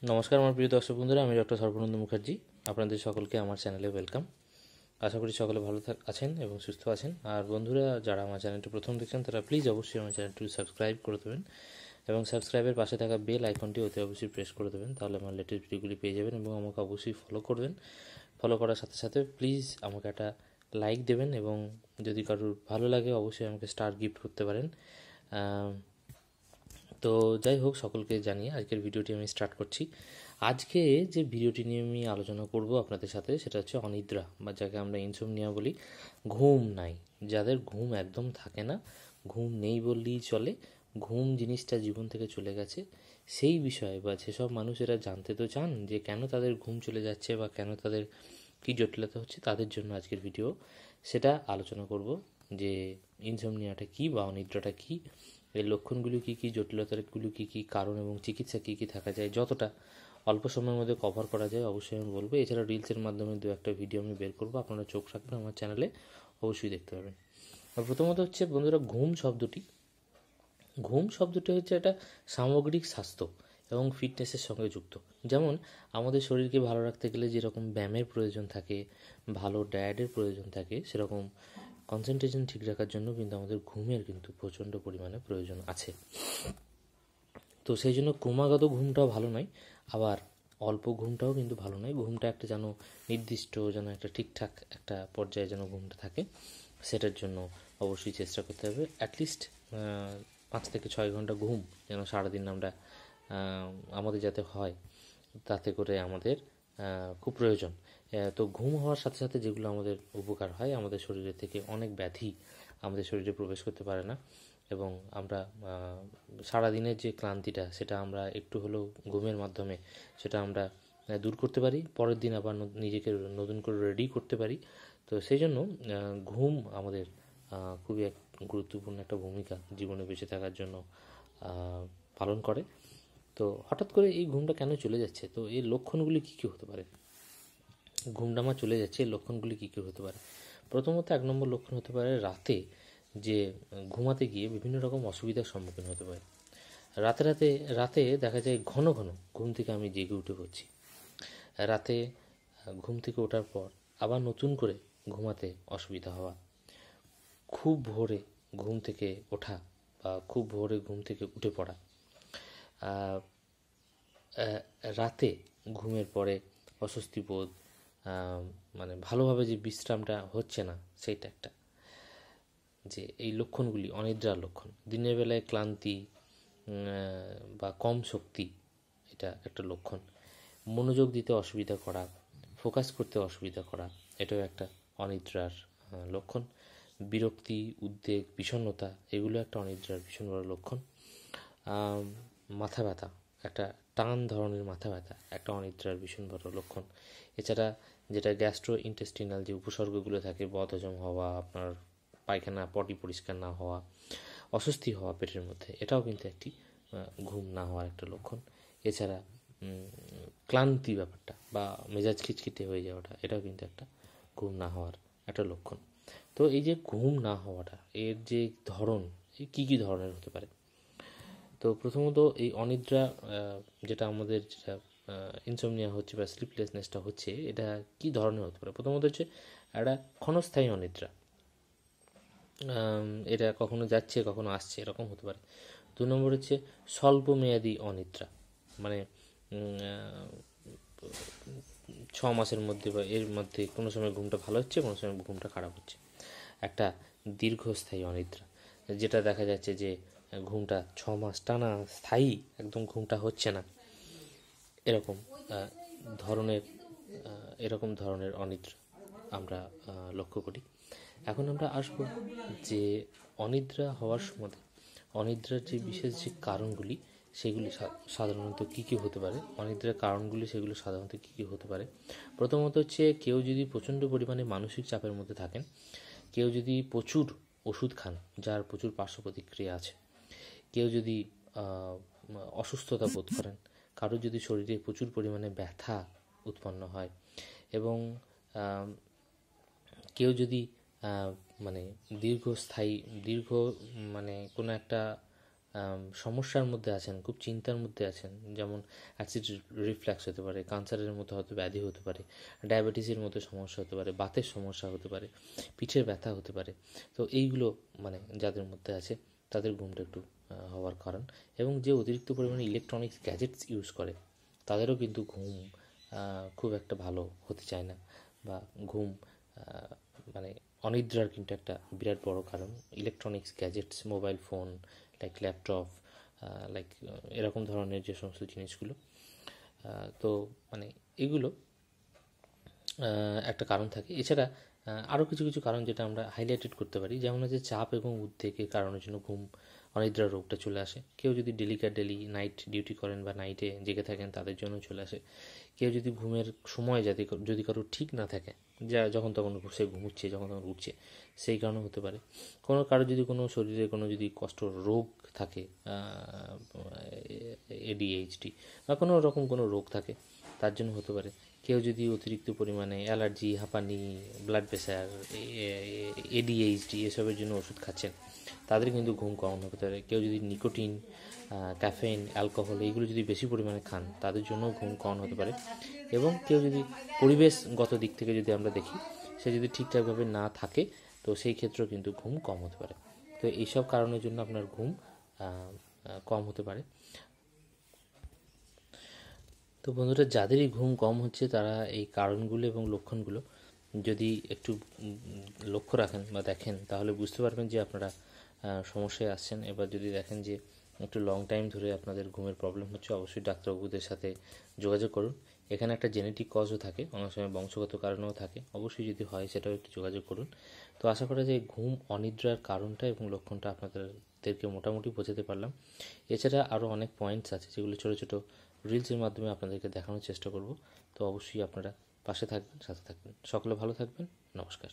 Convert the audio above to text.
নমস্কার আমার প্রিয় দর্শক বন্ধুরা, আমি ডক্টর সর্বানন্দ মুখার্জি। আপনাদের সকলকে আমার চ্যানেলে ওয়েলকাম। আশা করি সকলে ভালো আছেন এবং সুস্থ আছেন। আর বন্ধুরা, যারা আমার চ্যানেলটি প্রথম দেখছেন তারা প্লিজ অবশ্যই আমার চ্যানেলটি সাবস্ক্রাইব করে দেবেন এবং সাবস্ক্রাইবের পাশে থাকা বেল আইকনটি অতি অবশ্যই প্রেস করে দেবেন, তাহলে আমার লেটেস্ট ভিডিওগুলি পেয়ে যাবেন। এবং আমাকে অবশ্যই ফলো করবেন। ফলো করার সাথে সাথে প্লিজ আমাকে একটা লাইক দেবেন এবং যদি কারোর ভালো লাগে অবশ্যই আমাকে স্টার গিফট করতে পারেন। তো যাই হোক, সকলকে জানিয়ে আজকের ভিডিওটি আমি স্টার্ট করছি। আজকে যে ভিডিওটি নিয়ে আমি আলোচনা করব আপনাদের সাথে, সেটা হচ্ছে অনিদ্রা, বা যাকে আমরা ইনসোমনিয়া বলি। ঘুম নাই, যাদের ঘুম একদম থাকে না, ঘুম নেই বললেই চলে, ঘুম জিনিসটা জীবন থেকে চলে গেছে, সেই বিষয়ে বা যেসব মানুষেরা জানতে তো চান যে কেন তাদের ঘুম চলে যাচ্ছে বা কেন তাদের কী জটিলতা হচ্ছে, তাদের জন্য আজকের ভিডিও। সেটা আলোচনা করব যে ইনসোমনিয়াটা কী বা অনিদ্রাটা কী, এর লক্ষণগুলি কী কী, জটিলতাগুলি কী কী, কারণ এবং চিকিৎসা কী কী থাকা যায়, যতটা অল্প সময়ের মধ্যে কভার করা যায় অবশ্যই আমি বলবো। এছাড়া রিলসের মাধ্যমে দু একটা ভিডিও আমি বের করবো, আপনারা চোখ রাখবেন আমার চ্যানেলে, অবশ্যই দেখতে পাবেন। আর প্রথমত হচ্ছে বন্ধুরা, ঘুম শব্দটি হচ্ছে একটা সামগ্রিক স্বাস্থ্য এবং ফিটনেসের সঙ্গে যুক্ত। যেমন আমাদের শরীরকে ভালো রাখতে গেলে যেরকম ব্যায়ামের প্রয়োজন থাকে, ভালো ডায়েটের প্রয়োজন থাকে, সেরকম কনসেন্ট্রেশন ঠিক রাখার জন্য কিন্তু আমাদের ঘুমের কিন্তু প্রচণ্ড পরিমাণে প্রয়োজন আছে। তো সেই জন্য ক্রমাগত ঘুমটাও ভালো নয়, আবার অল্প ঘুমটাও কিন্তু ভালো নয়। ঘুমটা একটা যেন নির্দিষ্ট, যেন একটা ঠিকঠাক একটা পর্যায়ে যেন ঘুমটা থাকে, সেটার জন্য অবশ্যই চেষ্টা করতে হবে। অ্যাটলিস্ট 5 থেকে 6 ঘন্টা ঘুম যেন সারাদিন আমরা আমাদের যাতে হয়, তাতে করে আমাদের খুব প্রয়োজন। তো ঘুম হওয়ার সাথে সাথে যেগুলো আমাদের উপকার হয়, আমাদের শরীরে থেকে অনেক ব্যাধি আমাদের শরীরে প্রবেশ করতে পারে না, এবং আমরা সারাদিনের যে ক্লান্তিটা, সেটা আমরা একটু হলেও ঘুমের মাধ্যমে সেটা আমরা দূর করতে পারি, পরের দিন আবার নিজেকে নতুন করে রেডি করতে পারি। তো সেই জন্য ঘুম আমাদের খুবই এক গুরুত্বপূর্ণ একটা ভূমিকা জীবনে বেঁচে থাকার জন্য পালন করে। তো হঠাৎ করে এই ঘুমটা কেন চলে যাচ্ছে, তো এর লক্ষণগুলি কী কী হতে পারে? ঘুমটা আমার চলে যাচ্ছে, এর লক্ষণগুলি কী কী হতে পারে? প্রথমত 1 নম্বর লক্ষণ হতে পারে রাতে যে ঘুমাতে গিয়ে বিভিন্ন রকম অসুবিধার সম্মুখীন হতে পারে। রাতে দেখা যায় ঘন ঘন ঘুম থেকে আমি জেগে উঠে পড়ছি। রাতে ঘুম থেকে ওঠার পর আবার নতুন করে ঘুমাতে অসুবিধা হওয়া, খুব ভোরে ঘুম থেকে ওঠা বা খুব ভোরে ঘুম থেকে উঠে পড়া, রাতে ঘুমের পরে অস্বস্তি বোধ, মানে ভালোভাবে যে বিশ্রামটা হচ্ছে না, সেইটা একটা যে এই লক্ষণগুলি অনিদ্রার লক্ষণ। দিনের বেলায় ক্লান্তি বা কম শক্তি, এটা একটা লক্ষণ। মনোযোগ দিতে অসুবিধা করা, ফোকাস করতে অসুবিধা করা, এটাও একটা অনিদ্রার লক্ষণ। বিরক্তি, উদ্বেগ, বিষণ্ণতা, এগুলো একটা অনিদ্রার ভীষণ বড় লক্ষণ। মাথা ব্যথা, একটা টান ধরনের মাথা ব্যথা, একটা অনিদ্রার ভীষণ বড় লক্ষণ। এছাড়া যেটা গ্যাস্ট্রো ইন্টেস্টিনাল যে উপসর্গগুলো থাকে, বদহজম হওয়া, আপনার পায়খানা পটি পরিষ্কার না হওয়া, অস্বস্তি হওয়া পেটের মধ্যে, এটাও কিন্তু একটি ঘুম না হওয়ার একটা লক্ষণ। এছাড়া ক্লান্তি ব্যাপারটা বা মেজাজ খিটখিটে হয়ে যাওয়াটা, এটাও কিন্তু একটা ঘুম না হওয়ার একটা লক্ষণ। তো এই যে ঘুম না হওয়াটা, এর যে ধরন, এই কী কী ধরনের হতে পারে? তো প্রথমত এই অনিদ্রা, যেটা আমাদের যেটা ইনসোমনিয়া হচ্ছে বা স্লিপলেসনেসটা হচ্ছে, এটা কী ধরনের হতে পারে? প্রথমত হচ্ছে একটা ক্ষণস্থায়ী অনিদ্রা, এটা কখনো যাচ্ছে কখনো আসছে, এরকম হতে পারে। 2 নম্বর হচ্ছে স্বল্পমেয়াদী অনিদ্রা, মানে 6 মাসের মধ্যে বা এর মধ্যে কোনো সময় ঘুমটা ভালো হচ্ছে, কোনো সময় ঘুমটা খারাপ হচ্ছে। একটা দীর্ঘস্থায়ী অনিদ্রা, যেটা দেখা যাচ্ছে যে ঘুমটা 6 মাস টানা স্থায়ী একদম ঘুমটা হচ্ছে না, এরকম ধরনের অনিদ্রা আমরা লক্ষ্য করি। এখন আমরা আসব যে অনিদ্রা হওয়ার সময় অনিদ্রার যে বিশেষ যে কারণগুলি, সেগুলি সাধারণত কী কী হতে পারে, অনিদ্রার কারণগুলি সেগুলো সাধারণত কী কী হতে পারে। প্রথমত হচ্ছে কেউ যদি প্রচণ্ড পরিমাণে মানসিক চাপের মধ্যে থাকেন, কেউ যদি প্রচুর ওষুধ খান যার প্রচুর পার্শ্ব প্রতিক্রিয়া আছে, কেউ যদি অসুস্থতা বোধ করেন, কারো যদি শরীরে প্রচুর পরিমাণে ব্যথা উৎপন্ন হয়, এবং কেউ যদি মানে দীর্ঘ মানে কোনো একটা সমস্যার মধ্যে আছেন, খুব চিন্তার মধ্যে আছেন, যেমন অ্যাসিড রিফ্লাক্স হতে পারে, ক্যান্সারের মতো হয়তো ব্যাধি হতে পারে, ডায়াবেটিসের মতো সমস্যা হতে পারে, বাতের সমস্যা হতে পারে, পিঠের ব্যথা হতে পারে, তো এইগুলো মানে যাদের মধ্যে আছে তাদের ঘুমটা একটু হওয়ার কারণ। এবং যে অতিরিক্ত পরিমাণে ইলেকট্রনিক্স গ্যাজেটস ইউজ করে তাদেরও কিন্তু ঘুম খুব একটা ভালো হতে চায় না, বা ঘুম মানে অনিদ্রার কিন্তু একটা বিরাট বড় কারণ। Electronics gadgets, mobile phone, like laptop, like এরকম ধরনের যে সমস্ত জিনিসগুলো, তো মানে এগুলো একটা কারণ থাকে। এছাড়া আরও কিছু কিছু কারণ যেটা আমরা হাইলাইটেড করতে পারি, যেমন হচ্ছে চাপ এবং উদ্বেগের কারণের জন্য ঘুম অনিদ্রা রোগটা চলে আসে। কেউ যদি ডেলি নাইট ডিউটি করেন বা নাইটে জেগে থাকেন তাদের জন্য চলে আসে। কেউ যদি ঘুমের সময় যদি কারো ঠিক না থাকে, যা যখন তখন সে ঘুমুচ্ছে, যখন তখন উঠছে, সেই কারণে হতে পারে। কারো যদি কোনো শরীরে কোনো যদি কষ্ট রোগ থাকে, এডিএইচডি বা কোনো রকম কোনো রোগ থাকে, তার জন্য হতে পারে। কেউ যদি অতিরিক্ত পরিমাণে অ্যালার্জি, হাঁপানি, ব্লাড প্রেশার, এডিএইচডি এসবের জন্য ওষুধ খাচ্ছেন, তাদের কিন্তু ঘুম কম হতে পারে। কেউ যদি নিকোটিন, ক্যাফেইন, অ্যালকোহল এইগুলো যদি বেশি পরিমাণে খান, তাদের জন্য ঘুম কম হতে পারে। এবং কেউ যদি পরিবেশগত দিক থেকে যদি আমরা দেখি, সে যদি ঠিকঠাকভাবে না থাকে, তো সেই ক্ষেত্রেও কিন্তু ঘুম কম হতে পারে। তো এইসব কারণের জন্য আপনার ঘুম কম হতে পারে। তো বন্ধুরা, যাদেরই ঘুম কম হচ্ছে তারা এই কারণগুলো এবং লক্ষণগুলো যদি একটু লক্ষ্য রাখেন বা দেখেন, তাহলে বুঝতে পারবেন যে আপনারা সমস্যায় আসছেন। এবার যদি দেখেন যে একটু লং টাইম ধরে আপনাদের ঘুমের প্রবলেম হচ্ছে, অবশ্যই ডাক্তারবাবুদের সাথে যোগাযোগ করুন। এখানে একটা জেনেটিক কজও থাকে, অনেক সময় বংশগত কারণেও থাকে, অবশ্যই যদি হয় সেটাও একটু যোগাযোগ করুন। তো আশা করা যায় ঘুম অনিদ্রার কারণটা এবং লক্ষণটা আপনাদেরকে মোটামুটি বোঝাতে পারলাম। এছাড়া আরও অনেক পয়েন্টস আছে যেগুলো ছোটো ছোটো রিলসের মাধ্যমে আপনাদেরকে দেখানোর চেষ্টা করব। তো অবশ্যই আপনারা পাশে থাকবেন, সাথে থাকবেন। সকলে ভালো থাকবেন। নমস্কার।